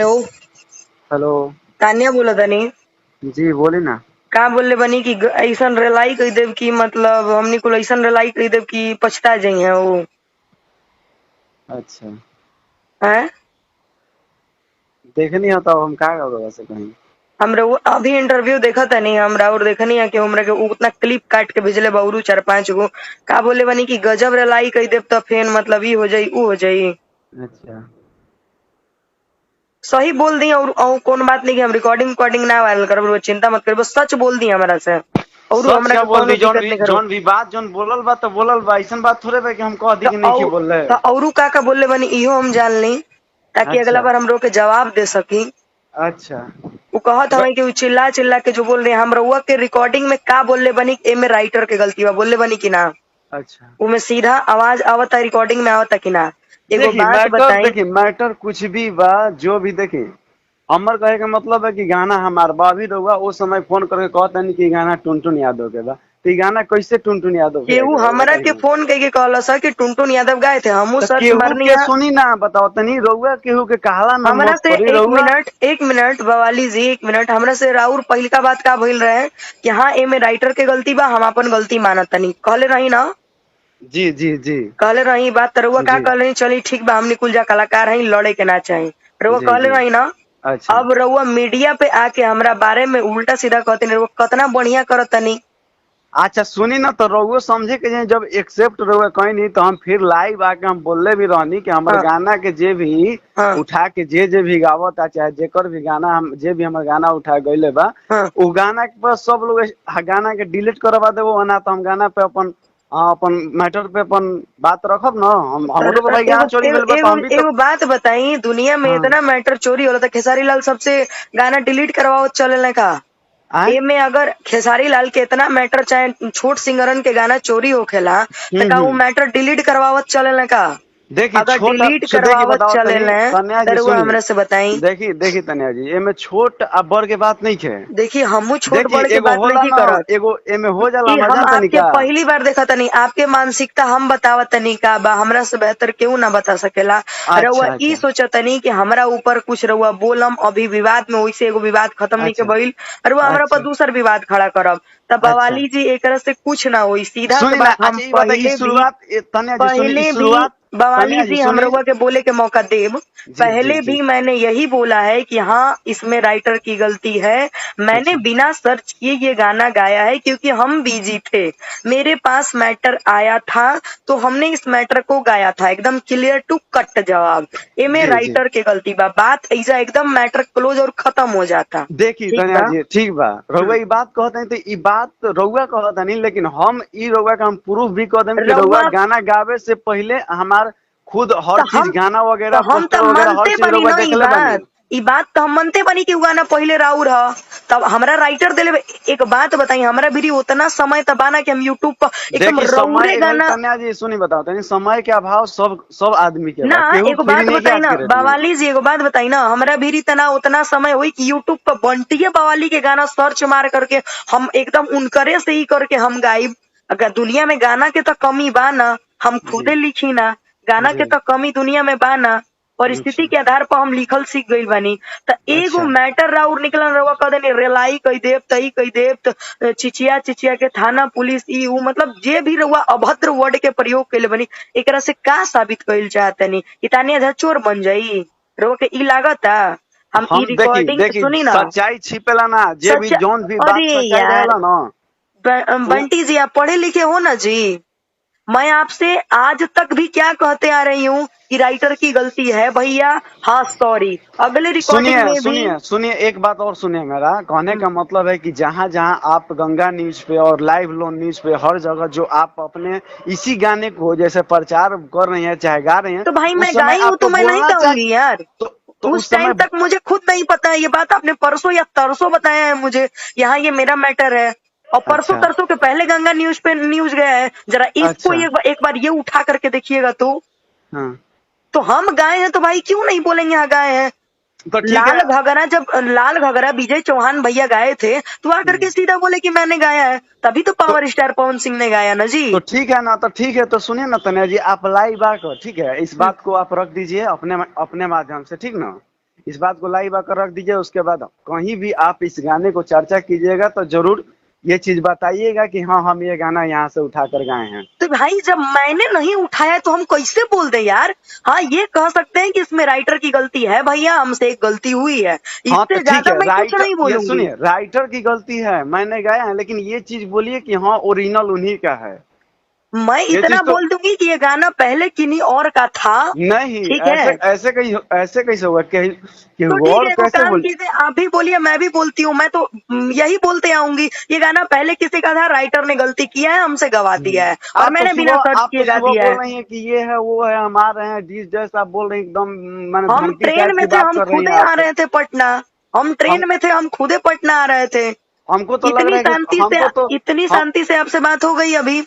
Hello. Hello. Tania बोला तनी। जी बोली ना। का बोले बनी कि ऐसन रेलाई कही देव की मतलब हमनी को ऐसन रेलाई कही देव की पछता जाइए वो अच्छा है। देखे नहीं होता हम क्या करोगे वैसे कहीं। हमरा वो अभी इंटरव्यू देखा था नहीं हमरा और देखनी है कि हमरा के उतना क्लिप काट के भेजले बाउरू 4-5 गो। का बोले बनी कि गजब रेलाई कही देव तो फेन मतलब ई हो जाई ऊ हो जाई। अच्छा सही बोल दी और कौन बात नहीं कि हम रिकॉर्डिंग ना वायरल करब, वो चिंता मत कर, बस सच बोल दी हमरा से और सच हमरा क्या के बोल कोनो दी। दिक्कत नहीं करो। जौन भी बात जौन बोलल बा तो बोलल बा, ऐसा बात थोड़े बा कि हम कह दी कि नहीं की बोल रहे। तो औरू का बोले बनी इहो हम जान ली ताकि अगला अच्छा बार हम लोग के जवाब दे सकी। अच्छा वो कहत हमें कि वो चिल्ला चिल्ला के जो बोल रहे हैं हम रउआ के रिकॉर्डिंग में का बोलले बनी एमे राइटर के गलती बा बोलले बनी कि ना। अच्छा उमे सीधा आवाज आवता रिकॉर्डिंग में आवता कि ना। एगो बात बताई। देखी मैटर कुछ भी बा जो भी देखी। हमर कहे का मतलब है कि गाना हमार बा भी रहुआ उस समय फोन करके कहता नहीं कि गाना टुनटुन यादव के बा, तो गाना कैसे टुनटुन यादव के केहू बा हमरा के बताइए। फोन करके कहला सा कि टुनटुन यादव गाए थे, हमू तो सर्च केहू मारनी के है। सुनी ना बताओ तनी रहुआ केहू के कहला ना हमरा मत से करी रहुआ। 1 मिनट बवाली जी 1 मिनट हमरा से राउर पहिलका बात का भइल रहे कि हाँ एमे राइटर के गलती बा, हम अपन गलती मानत तनी कहले रही ना। जी जी जी कहले रही बात तरुआ का जी कहले रही, चली ठीक बा हमनी कुल जा कलाकार हई लड़े के ना चाही रउआ जी कहले जी। रही ना। अच्छा अब रउआ मीडिया पे आके हमरा बारे में उल्टा सीधा कहते रउआ कितना बढ़िया करत तनी। अच्छा सुनी ना, तो रहुआ समझे के जे जब एक्सेप्ट रहुआ कहीं नहीं तो हम फिर लाइव आके हम बोलले भी रहनी कि हमर हाँ गाना के जे भी हाँ उठा के जे भी गावता चाहे जेकर भी गाना हम जे भी हमर गाना उठा गइले बा हाँ। उ गाना के पर सब लोग गाना के डिलीट करवा देबो ना, तो हम गाना पे अपन अपन मैटर पे अपन बात रखब ना। हम हमरो तो भाई एगो गाना चोरी एगो गइल बा तो एगो हम भी तो। एगो बात बताई, दुनिया में हाँ इतना मैटर चोरी होला था खेसारी लाल सबसे गाना डिलीट करवाओ चले का। आय। ए में अगर खेसारी लाल के इतना मैटर चाहे छोट सिंगरन के गाना चोरी होखेला तो का वो हम्म। मैटर डिलीट करवावत चले का। देखी अगर छोटा डिलीट देखी करवावत बताओ चले तनी तन्या जी तरुआ सुनी। हमरा से बताई। देखी देखी तन्या जी एमे छोट आ बड़ के बात नहीं है। देखिए हमू छोट देखी बड़ के एगो बात होला नहीं ना, करत। एगो एमे हो जाला ई हम मजा तनी आपके का। पहली बार देखा तनी, आपके मानसिकता हम बतावत तनी का बा, हमरा से बेहतर केहू ना बता सकेला। रउआ अच्छा ई अच्छा सोचत तनी कि हमरा ऊपर कुछ रउआ बोलम अभी विवाद में, वैसे एगो विवाद खत्म नहीं के अच्छा भइल रउआ हमरा पर अच्छा दूसर विवाद खड़ा करब तब अच्छा बवाली जी एक तरह से कुछ ना होई, सीधा से सुनी ना। बात हम अच्छा ये बताइए तन्या जी सुनी पहले भी शुरुआत। बवाली तन्या जी जी हम सुनी। रउआ के बोले के मौका देब। जी जी पहले जी। भी मैंने यही बोला है कि हाँ इसमें राइटर की गलती है। मैंने अच्छा बिना सर्च किए ये गाना गाया है क्योंकि हम बिजी थे, मेरे पास मैटर आया था तो हमने इस मैटर को गाया था। एकदम क्लियर टू कट जवाब। इमे जी जी। राइटर के गलती बा, बात ऐसा एकदम मैटर क्लोज और खत्म हो जाता। देखी ठीक तन्या बा। जी ठीक बा रउआ ई बात कहत नहीं तो ई बात रउआ कहत नहीं, लेकिन हम ई रउआ का हम प्रूफ भी कह देम कि रउआ रउआ गाना गावे से पहले हमार खुद हर तो चीज गाना वगैरह हम पोस्टर तो वगैरह हर मानते चीज बनी रउआ ना देखले बानी। ई बात तो हम मानते बनी कि उ गाना पहले राउर ह। तब हमरा राइटर दिले एक बात बताई, हमरा भी उतना समय तब आना कि हम यूट्यूब पर एकदम देखी रौरे समय है गाना तन्या जी सुनी बताओ तनी, समय के अभाव सब सब आदमी के ना। बा, केहू एगो फ्री बात नहीं के बताई आज ना के डेट में। बवाली जी, एगो बात बताई ना, हमरा भी तना उतना समय हुई कि यूट्यूब पर बंटिया बवाली के गाना सर्च मार करके हम एकदम उनकरे से ही करके हम गाइब। अगर दुनिया में गाना के तो कमी बा ना, हम जी खुदे लिखी ना। गाना के जी। तो कमी दुनिया में बा ना, परिस्थिति अच्छा के आधार पर हम लिखल सीख गइल बानी। त एगो अच्छा मैटर राउर निकलन रउआ कह देनी रेलाई कई देव तई कई देव चिचिया चिचिया के थाना पुलिस ई ऊ मतलब जे भी रउआ अभद्र वर्ड के प्रयोग कइले बनी एकरा से का साबित कइल चाहतनी कि तानिया झा चोर बन जाई। रउआ के ई लागता। हम ई हम देखी रिकॉर्डिंग देखी सुनी ना। सच्चाई छिपेला ना, जे भी सच्चा जौन भी अरे बात सच्चाई यार रहेला ना। उ बंटी जी आप पढ़े लिखे हो ना जी। मैं आपसे आज तक भी क्या कहते आ रही हूँ कि राइटर की गलती है भैया। हाँ सॉरी, अगले रिकॉर्डिंग सुनिए में भी सुनिए सुनिए एक बात और सुनिए, मेरा कहने हम्म, का मतलब है कि जहाँ जहाँ आप गंगा न्यूज पे और लाइव लोन न्यूज पे हर जगह जो आप अपने इसी गाने को जैसे प्रचार कर रहे हैं चाहे गा रहे हैं, तो भाई उस मैं समय गाई हूँ तो आपको मैं नहीं बोलना चाहिए। कहूंगी यार। तो उस उस टाइम समय। तक मुझे खुद नहीं पता है, ये बात आपने परसों या तरसों बताया है मुझे। यहाँ ये मेरा मैटर है और परसों अच्छा तरसों के पहले गंगा न्यूज पे न्यूज गया है। जरा इसको अच्छा। एक बार ये उठा करके देखिएगा हाँ तो हम गाए हैं तो भाई क्यों नहीं बोलेंगे यहाँ गाए हैं। तो ठीक लाल है। घगरा जब लाल घगरा विजय चौहान भैया गाए थे तो आकर के सीधा बोले कि मैंने गाया है, तभी तो तो पावर स्टार पवन सिंह ने गाया ना जी। तो ठीक है ना, तो ठीक है तो सुनिए ना तनया जी, आप लाइव आकर ठीक है इस हम्म, बात को आप रख दीजिए अपने अपने माध्यम से, ठीक ना। इस बात को लाइव आकर रख दीजिए। उसके बाद कहीं भी आप इस गाने को चर्चा कीजिएगा तो जरूर ये चीज बताइएगा कि हाँ हम ये गाना यहाँ से उठा कर गाए हैं। तो भाई जब मैंने नहीं उठाया तो हम कैसे बोल दे यार। हाँ ये कह सकते हैं कि इसमें राइटर की गलती है, भैया हमसे एक गलती हुई है, हाँ तो इससे ठीक ज्यादा है, मैं कुछ नहीं राइटर, ये बोलूंगी। सुनिए, राइटर की गलती है, मैंने गाया है, लेकिन ये चीज बोलिए कि हाँ ओरिजिनल उन्हीं का है। मैं ये इतना चीज तो बोल दूंगी कि ये गाना पहले किन्हीं और का था। नहीं, ठीक ऐसे है ऐसे कैसे होगा कि तो ठीक और है, वो कैसे काम बोल। कीजिए, आप भी बोलिए मैं भी बोलती हूँ, मैं तो यही बोलते आऊंगी। ये गाना पहले किसी का था, राइटर ने गलती किया है, हमसे गवा दिया है और मैंने बिना सर्च आप किए तो गा सुबह दिया बोल है। रही हैं कि ये है वो है हम आ रहे हैं डीज जैसा आप बोल रहे हैं, एकदम मैंने हम धमकी ट्रेन टाइप में की थे, बात हम कर रही खुदे हैं आ आप। रहे थे पटना। हम हम ट्रेन में थे, हम खुदे पटना आ रहे थे। हमको तो लग रहा है कि हमको तो इतनी हम, शांति से आपसे बात हो गई अभी,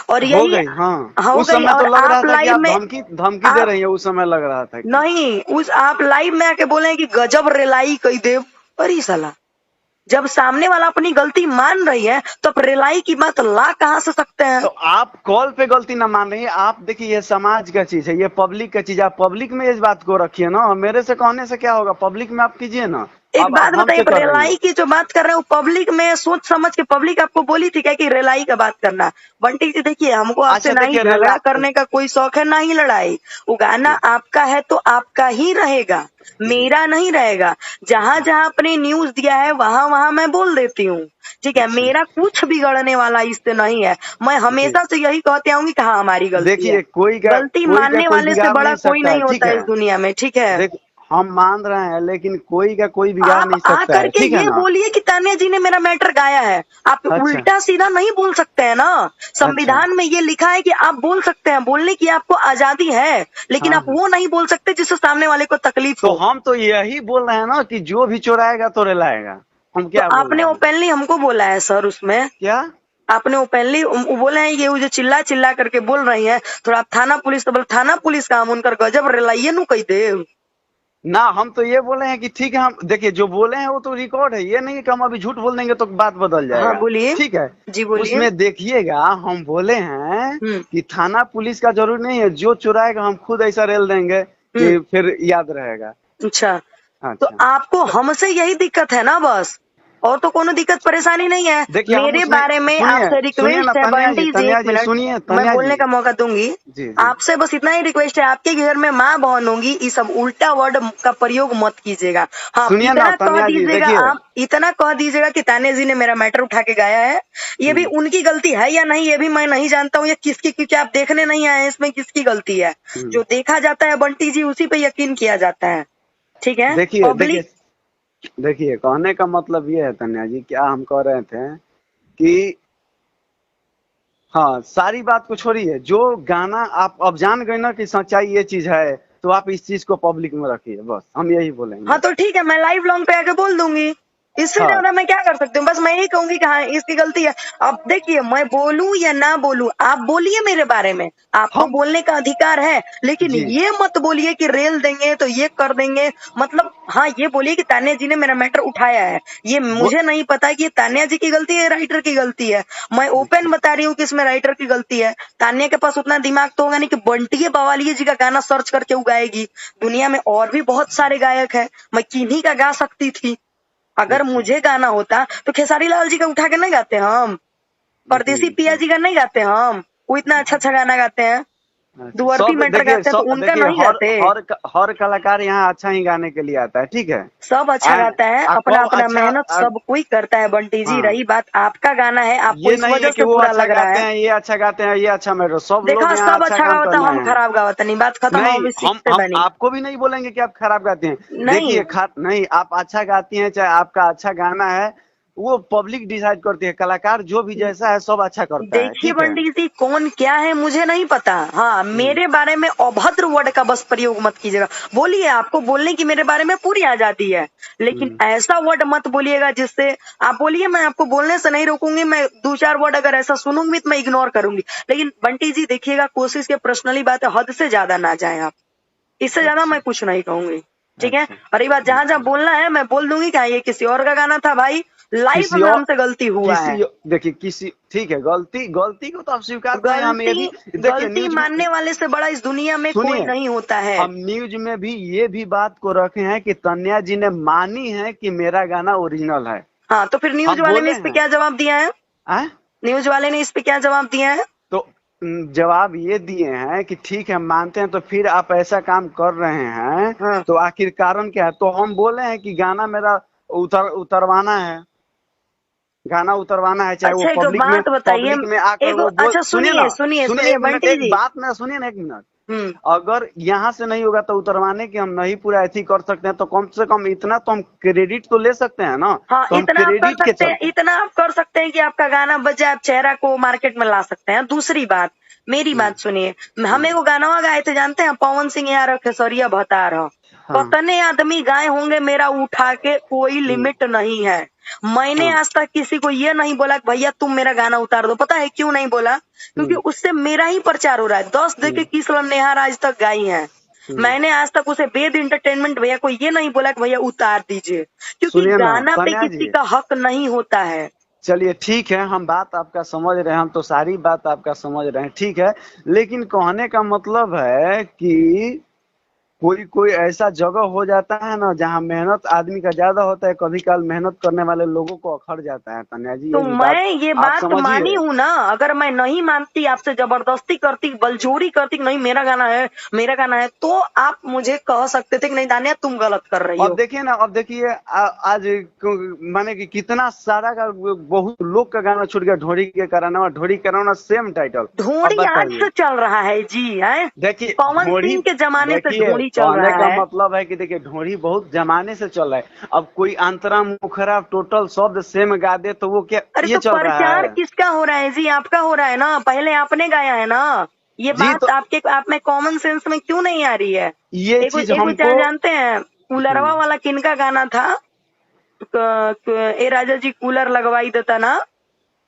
और हो यही गई हाँ। हो उस गई। समय तो और लग रहा आप था कि लाइव आप में धमकी दे आप रही हैं, उस समय लग रहा था कि नहीं, उस आप लाइव में आके बोले कि गजब रेलाई कई देव। अरे साला, जब सामने वाला अपनी गलती मान रही है तो आप रेलाई की बात ला कहाँ से सकते हैं। तो आप कॉल पे गलती ना मान रही है। आप देखिए ये समाज का चीज है, ये पब्लिक का चीज है, आप पब्लिक में इस बात को रखिए ना, मेरे से कहने से क्या होगा, पब्लिक में आप कीजिए ना। एक अब बात आप बताइए, हमसे कर रही रेलाई हैं। की जो बात कर रहे हो पब्लिक में सोच समझ के, पब्लिक आपको बोली थी क्या कि रेलाई का बात करना। बंटी जी देखिए, हमको आपसे अच्छा ना ही देखिए झगड़ा करने का कोई शौक है, ना ही लड़ाई। वो गाना आपका है तो आपका ही रहेगा, मेरा नहीं रहेगा। जहां जहां अपने न्यूज दिया है वहां वहां मैं बोल देती हूँ। ठीक है, अच्छा मेरा कुछ बिगड़ने वाला इससे नहीं है। मैं जी, हमेशा से यही कहते आऊंगी कि हाँ हमारी गलती है। देखिए गलती मानने कोई वाले से बिगाड़ बड़ा नहीं कोई सकता है, नहीं ठीक होता है। इस दुनिया में। ठीक है, देख हम मान रहे हैं, लेकिन कोई का कोई बिगाड़ आप नहीं आ सकता है, करके ठीक है ये ना। बोलिए कि तान्या जी ने मेरा मैटर गाया है। आप अच्छा उल्टा सीधा नहीं बोल सकते हैं ना। अच्छा संविधान में ये लिखा है कि आप बोल सकते हैं, बोलने की आपको आजादी है, लेकिन हाँ आप हाँ। वो नहीं बोल सकते जिससे सामने वाले को तकलीफ तो हो। हम तो यही बोल रहे हैं ना कि जो भी चुराएगा तो रिलाएगा। हम तो क्या बोल आपने रहे हैं। ओपनली हमको बोला है सर, उसमें क्या आपने ओपनली बोले हैं ये जो चिल्ला चिल्ला करके बोल रही हैं, थोड़ा आप थाना पुलिस तो बोल, थाना पुलिस का हम उनकर गजब रिलाइए नु कही दे। ना, हम तो ये बोले हैं कि ठीक है, हम देखिए जो बोले हैं वो तो रिकॉर्ड है, ये नहीं है कि हम अभी झूठ बोल देंगे तो बात बदल हाँ जाएगा। बोलिए, ठीक है, जी बोलिए। उसमें देखिएगा हम बोले हैं हम्म कि थाना पुलिस का जरूरी नहीं है, जो चुराएगा हम खुद ऐसा रेल देंगे हम्म कि फिर याद रहेगा। अच्छा, तो अच्छा आपको तो हमसे यही दिक्कत है ना बस, और तो कोनो दिक्कत परेशानी नहीं है। देखिए हम मेरे उसमें बारे में सुनिए, आपसे सुनिए ना रिक्वेस्ट है बंटी जी, तन्या एक जी मिनट सुनिए, मैं तन्या बोलने जी। का मौका दूंगी। जी जी आपसे बस इतना ही रिक्वेस्ट है, आपके घर में माँ बहन होंगी, ये सब उल्टा वर्ड का प्रयोग मत कीजिएगा। हाँ सुनिए ना इतना कह तन्या जी, दीजिएगा, देखिए आप इतना कह दीजिएगा कि तान्या जी ने मेरा मैटर उठा के गाया है। ये भी उनकी गलती है या नहीं ये भी मैं नहीं जानता हूँ, ये किसकी, क्योंकि आप देखने नहीं आए हैं इसमें किसकी गलती है। हम्म, जो देखा जाता है बंटी जी, उसी पे यकीन किया जाता है। ठीक है, देखिए देखिए पब्लिक देखिए कहने का मतलब ये है तन्या जी, क्या हम कह रहे थे कि हाँ सारी बात को छोड़िए, जो गाना आप अब जान गए ना कि सच्चाई ये चीज है, तो आप इस चीज को पब्लिक में रखिए, बस हम यही बोलेंगे। हाँ तो ठीक है, मैं लाइव लॉन्ग पे आके बोल दूंगी। इससे हाँ ज्यादा मैं क्या कर सकती हूँ, बस मैं यही कहूंगी कि हाँ इसकी गलती है। अब देखिए, मैं बोलूं या ना बोलूं, आप बोलिए मेरे बारे में, आपको हम बोलने का अधिकार है, लेकिन जी ये मत बोलिए कि रेल देंगे तो ये कर देंगे। मतलब हाँ ये बोलिए कि तान्या जी ने मेरा मैटर उठाया है। ये वो मुझे नहीं पता कि ये तान्या जी की गलती है, राइटर की गलती है। मैं ओपन बता रही हूँ कि इसमें राइटर की गलती है। तान्या के पास उतना दिमाग तो होगा नहीं कि बंटी बवालिया जी का गाना सर्च करके उगाएगी। दुनिया में और भी बहुत सारे गायक है, मैं किन्हीं का गा सकती थी। अगर अच्छा मुझे गाना होता तो खेसारी लाल जी का उठा के नहीं गाते हम, जी परदेसी पिया जी जी का नहीं गाते हम, वो इतना अच्छा अच्छा गाना गाते हैं। अच्छा, दुवर्ती सब मैटर देखिए, गाते हैं तो सब उनका देखिए, नहीं गाते। हर कलाकार यहाँ अच्छा ही गाने के लिए आता है, ठीक है। सब अच्छा गाता है, अपना कब अपना अच्छा मेहनत सब कोई करता है बंटी जी। हाँ, रही बात आपका गाना है, आपको ये इस नहीं वजह है कि से वो बुरा अच्छा लग रहा गाते है। हैं, ये अच्छा गाते हैं, ये अच्छा मेरे, सब लोग देखा, यहाँ सब अच्छा अच्छा काम गाता, करना हम है। खराब गाता नहीं, बात खत्म, हम नहीं, इस सीख से हम बनी। आपको भी नहीं बोलेंगे कि आप खराब गाते हैं। नहीं, देखिए नहीं, आप अच्छा गाती हैं, चाहे आपका अच्छा गाना है, वो पब्लिक डिसाइड करती है, कलाकार जो भी जैसा है सब अच्छा करता है, देखिए ठीक है। बंटी जी, कौन क्या है मुझे नहीं पता। हाँ हम्म, मेरे बारे में अभद्र वर्ड का बस प्रयोग मत कीजिएगा। बोलिए, आपको बोलने की मेरे बारे में पूरी आजादी है, लेकिन हम्म, ऐसा वर्ड मत बोलिएगा जिससे, आप बोलिए, मैं आपको बोलने से नहीं रोकूंगी। मैं दो चार वर्ड अगर ऐसा सुनूंगी तो मैं इग्नोर करूंगी, लेकिन बंटी जी देखिएगा, कोशिश के पर्सनली बात है, हद से ज्यादा ना जाए आप। इससे ज्यादा अच्छा मैं कुछ नहीं कहूंगी। ठीक है, अच्छा और ये बात जहां जहां अच्छा बोलना है मैं बोल दूंगी कि हाँ, ये किसी और का गाना था भाई, लाइफ किसी में और हमसे गलती हुआ है। देखिए किसी ठीक है, गलती गलती को तो आप स्वीकार करें, हम ये भी गलती देखिए गलती न्यूज में मानने वाले से बड़ा इस दुनिया में कोई सुनिए, नहीं होता है। हम न्यूज में भी ये भी बात को रखे हैं कि तन्या जी ने मानी है कि मेरा गाना ओरिजिनल है। हाँ, तो फिर न्यूज हम वाले ने बोले इस पे हैं क्या जवाब दिया है? हैं? न्यूज वाले ने इस पे क्या जवाब दिया है? तो जवाब ये दिए हैं कि ठीक है मानते हैं, तो फिर आप ऐसा काम कर रहे हैं हाँ, तो आखिर कारण क्या है? तो हम बोले हैं कि गाना मेरा उतरवाना है, गाना उतरवाना है, चाहे वो अच्छा एक बात बताइए, पब्लिक में आकर एक वो बोल। अच्छा सुनिए ना, सुनिए सुनिए सुनिए सुनिए एक मिनट, बंटी एक जी। बात मेरा सुनिए ना, एक मिनट। हम्म। अगर यहाँ से नहीं होगा तो उतरवाने की हम नहीं पूरा ऐसी कर सकते हैं, तो कम से कम इतना तो हम क्रेडिट तो ले सकते हैं ना। हाँ, तो हम इतना आप कर क्रेडिट के सकते हैं, चलते इतना आप कर सकते हैं कि आपका गाना बज जाए, आप चेहरा को मार्केट में ला सकते हैं। दूसरी बात, मेरी बात सुनिए, हम एगो गानवा गाए थे जानते हैं, पवन सिंह यार खेसरिया भतार हो, हाँ कतने आदमी गाए होंगे मेरा उठा के, कोई लिमिट नहीं है। मैंने हाँ आज तक किसी को ये नहीं बोला कि भैया तुम मेरा गाना उतार दो। पता है क्यों नहीं बोला? क्योंकि उससे मेरा ही प्रचार हो रहा है। 10 देके किस नेहार आज तक गाई है, मैंने आज तक उसे बेद इंटरटेनमेंट भैया को ये नहीं बोला कि भैया उतार दीजिए, क्योंकि सुनिए ना गाना पे तन्या किसी जी, का हक नहीं होता है। चलिए ठीक है, हम बात आपका समझ रहे हैं, हम तो सारी बात आपका समझ रहे हैं, ठीक है। लेकिन कहने का मतलब है कि कोई कोई ऐसा जगह हो जाता है ना जहाँ मेहनत आदमी का ज्यादा होता है, कभी काल मेहनत करने वाले लोगों को अखड़ जाता है। तन्या जी तो ये भी बात मैं ये आप बात मानी समझिए। हूँ ना, अगर मैं नहीं मानती, आपसे जबरदस्ती करती, बलजोरी करती कि नहीं मेरा गाना है, मेरा गाना है, तो आप मुझे कह सकते थे कि नहीं दानिया तुम गलत कर रही अब हो। देखिए ना, अब देखिए आज माने कि कितना सारा का बहुत लोग का गाना छूट गया, ढोरी के कराना, ढोरी कराना सेम टाइटल। अब ढोंडी आज बताइए, से चल रहा है जी, है देखिए पवन ढोरी, सिंह के जमाने से देखिए ढोंडी चल कहने रहा का है। मतलब है कि देखिए ढोरी बहुत जमाने से चल रहा है। अब कोई अंतरा मुखरा टोटल शब्द सेम गा दे तो वो क्या अरे ये तो चल रहा प्रचार है? किसका हो रहा है जी? आपका हो रहा है ना, पहले आपने गाया है ना। ये जी बात तो आपके आप में कॉमन सेंस में क्यों नहीं आ रही है? ये एगो चीज एगो हमको क्या जानते हैं, कूलरवा वाला किनका गाना था? ए राजा जी कूलर लगवाई देता ना।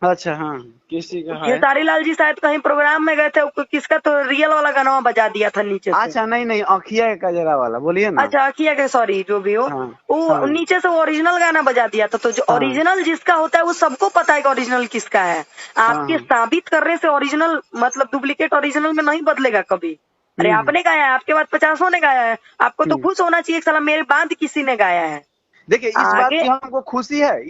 अच्छा हाँ किसी का है। खेसारी लाल जी शायद कहीं प्रोग्राम में गए थे, किसका तो रियल वाला गाना बजा दिया था नीचे से। अच्छा नहीं नहीं, अखिया का कजरा वाला बोलिए ना। अच्छा अखिया के, सॉरी जो भी हो, हाँ वो हाँ नीचे से वो ओरिजिनल गाना बजा दिया था। तो जो हाँ ओरिजिनल जिसका होता है वो सबको पता है कि ओरिजिनल किसका है। आपके हाँ। साबित करने से ओरिजिनल मतलब डुप्लीकेट ओरिजिनल में नहीं बदलेगा कभी। अरे हम्म आपने गाया है, आपके बाद 50 ने गाया है, आपको तो हम्म। खुश होना चाहिए कि साला मेरे बाद किसी ने गाया है। देखिए इस बात आगे की हमको खुशी है,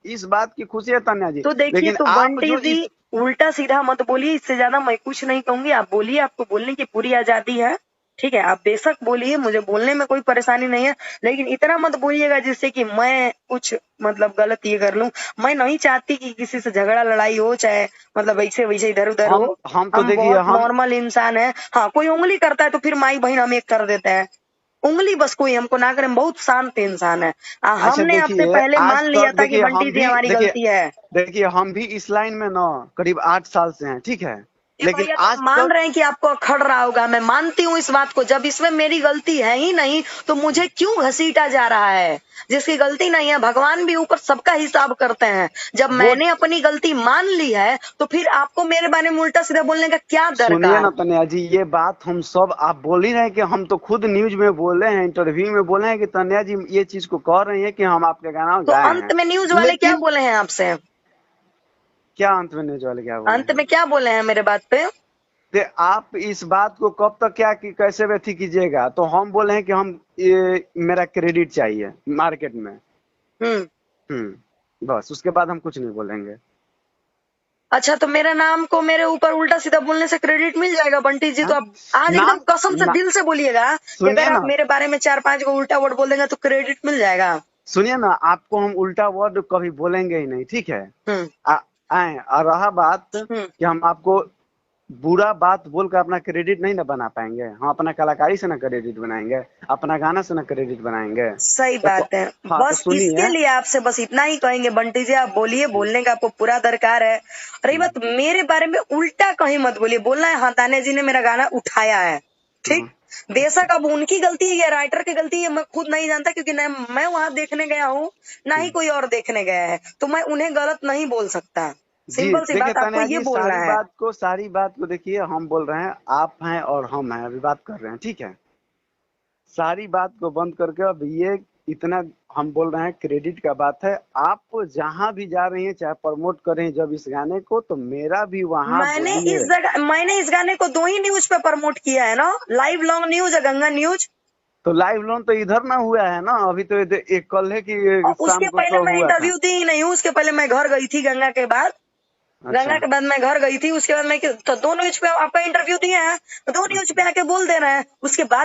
इस बात की खुशी है तन्या जी। तो देखिए, लेकिन तो आप बंटी जो जी इस उल्टा सीधा मत बोलिए, इससे ज्यादा मैं कुछ नहीं कहूंगी। आप बोलिए, आपको बोलने की पूरी आजादी है, ठीक है, आप बेशक बोलिए, मुझे बोलने में कोई परेशानी नहीं है। लेकिन इतना मत बोलिएगा जिससे कि मैं कुछ मतलब गलत ये कर लूं। मैं नहीं चाहती कि किसी से झगड़ा लड़ाई हो, चाहे मतलब ऐसे वैसे इधर उधर हो। हम तो हम देखिए बहुत हम नॉर्मल इंसान है। हाँ, कोई उंगली करता है तो फिर माई बहन हम एक कर देते हैं। उंगली बस कोई हमको ना करे, हम बहुत शांत इंसान है। अच्छा हमने आपसे देखिए पहले आज मान लिया तक था कि देखिए बंटी हम जी भी हमारी देखिए, गलती है। हम भी इस लाइन में ना करीब 8 साल से हैं, ठीक है। ये लेकिन भैया तो आज मान तक रहे हैं कि आपको अखड़ रहा होगा, मैं मानती हूँ इस बात को। जब इसमें मेरी गलती है ही नहीं तो मुझे क्यों घसीटा जा रहा है? जिसकी गलती नहीं है, भगवान भी ऊपर सबका हिसाब करते हैं। जब वो मैंने अपनी गलती मान ली है तो फिर आपको मेरे बारे में उल्टा सीधा बोलने का क्या सुनिए ना दरकार? तन्या जी, ये बात हम सब आप बोल ही रहे हैं कि हम तो खुद न्यूज में बोले हैं, इंटरव्यू में बोले हैं कि तन्या जी ये चीज को कह रही है कि हम आपके गाना तो गाए अंत हैं। में न्यूज वाले क्या लेकिन बोले हैं आपसे? क्या अंत में न्यूज वाले क्या बोले अंत हैं? में क्या बोले हैं मेरे बात पे? तो आप इस बात को कब तक क्या कि कैसे व्यक्ति कीजिएगा? तो हम बोले हैं कि हम ये मेरा क्रेडिट चाहिए मार्केट में। हम्म। बस उसके बाद हम कुछ नहीं बोलेंगे। अच्छा, तो मेरा नाम को मेरे ऊपर उल्टा सीधा बोलने से क्रेडिट मिल जाएगा बंटी जी? हाँ? तो आप आज एकदम नाम कसम से ना, दिल से बोलिएगा कि सुनिए अगर आप ना, मेरे बारे में 4-5 को उल्टा वर्ड बोल देंगे तो क्रेडिट मिल जाएगा। सुनिए ना, आपको हम उल्टा वर्ड कभी बोलेंगे ही नहीं, ठीक है। हम्म आए और रहा बात हम्म। कि हम आपको बुरा बात बोलकर अपना क्रेडिट नहीं ना बना पाएंगे। हम अपना कलाकारी से ना क्रेडिट बनाएंगे, अपना गाना से ना क्रेडिट बनाएंगे। सही तो बात है। हाँ तो बस इसके सुनिए। लिए आपसे बस इतना ही कहेंगे बंटी जी, आप बोलिए, बोलने का आपको पूरा दरकार है। रही बात मेरे बारे में उल्टा कहीं मत बोलिए। बोलना है हाँ ताने जी ने मेरा गाना उठाया है, ठीक, बेशक अब उनकी गलती है या राइटर की गलती है मैं खुद नहीं जानता, क्योंकि न मैं वहां देखने गया हूँ ना ही कोई और देखने गया है, तो मैं उन्हें गलत नहीं बोल सकता। जी सिंपल सी देखिए बात, आपको तन्या ये जी, बोलना है। सारी बात को देखिए, हम बोल रहे हैं, आप हैं और हम हैं, अभी बात कर रहे हैं, ठीक है। सारी बात को बंद करके अब ये इतना हम बोल रहे हैं, क्रेडिट का बात है। आप जहां भी जा रही हैं, चाहे प्रमोट करें जब इस गाने को, तो मेरा भी वहां बोलिए। मैंने इस गाने को 2 ही न्यूज पे प्रमोट किया है ना, लाइव लॉन्ग न्यूज है, गंगा न्यूज। तो लाइव लोन तो इधर ना हुआ है ना, अभी तो एक कल है कि और शाम उसके को पहले तो मैं हुआ था। इंटरव्यू दी ही नहीं हूँ, उसके पहले मैं घर गई थी गंगा के बाद। अच्छा। गंगा के बाद मैं घर गई थी, उसके बाद मैं तो 2 न्यूज पे आपका इंटरव्यू दिए हैं, 2 न्यूज पे आके बोल दे रहे हैं, उसके बाद